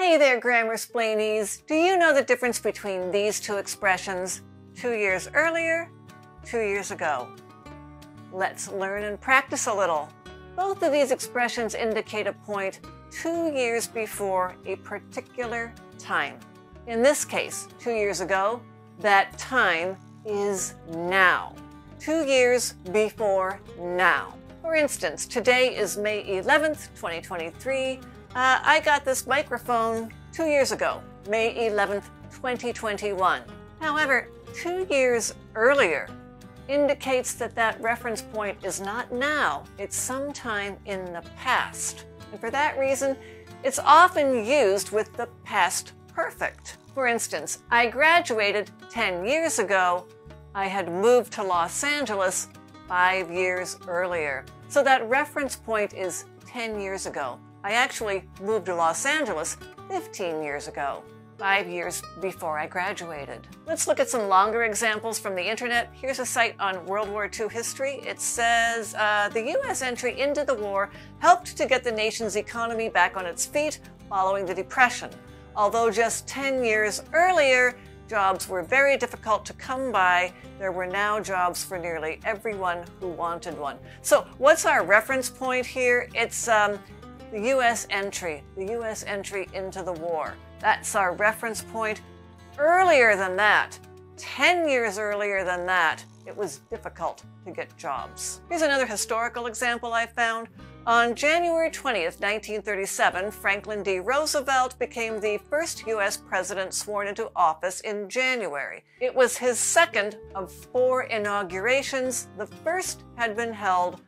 Hey there, grammar splainies. Do you know the difference between these two expressions? 2 years earlier, 2 years ago. Let's learn and practice a little. Both of these expressions indicate a point 2 years before a particular time. In this case, 2 years ago, that time is now. 2 years before now. For instance, today is May 11th, 2023. I got this microphone 2 years ago, May 11th, 2021. However, 2 years earlier indicates that that reference point is not now, it's sometime in the past. And for that reason, it's often used with the past perfect. For instance, I graduated 10 years ago. I had moved to Los Angeles 5 years earlier. So that reference point is 10 years ago. I actually moved to Los Angeles 15 years ago, 5 years before I graduated. Let's look at some longer examples from the internet. Here's a site on World War II history. It says, the U.S. entry into the war helped to get the nation's economy back on its feet following the Depression. Although just 10 years earlier, jobs were very difficult to come by, there were now jobs for nearly everyone who wanted one. So what's our reference point here? It's the U.S. entry into the war. That's our reference point. Earlier than that, 10 years earlier than that, it was difficult to get jobs. Here's another historical example I found. On January 20th, 1937, Franklin D. Roosevelt became the first U.S. president sworn into office in January. It was his second of 4 inaugurations. The first had been held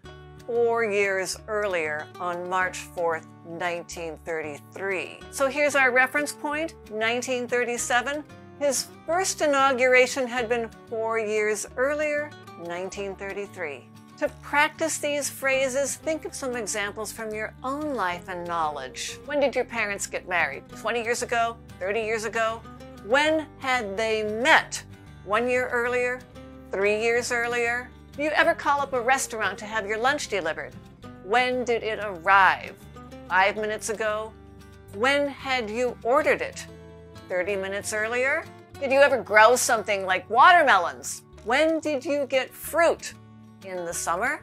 4 years earlier on March 4th, 1933. So here's our reference point, 1937. His first inauguration had been 4 years earlier, 1933. To practice these phrases, think of some examples from your own life and knowledge. When did your parents get married? 20 years ago? 30 years ago? When had they met? 1 year earlier? 3 years earlier? Do you ever call up a restaurant to have your lunch delivered? When did it arrive? 5 minutes ago? When had you ordered it? 30 minutes earlier? Did you ever grow something like watermelons? When did you get fruit? In the summer?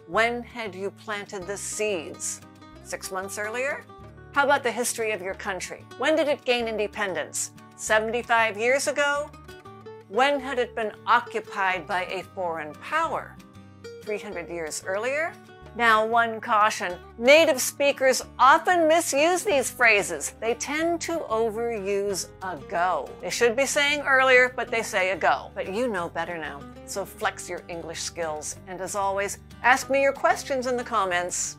When had you planted the seeds? 6 months earlier? How about the history of your country? When did it gain independence? 75 years ago? When had it been occupied by a foreign power? 300 years earlier? Now, one caution. Native speakers often misuse these phrases. They tend to overuse ago. They should be saying earlier, but they say ago. But you know better now. So flex your English skills. And as always, ask me your questions in the comments.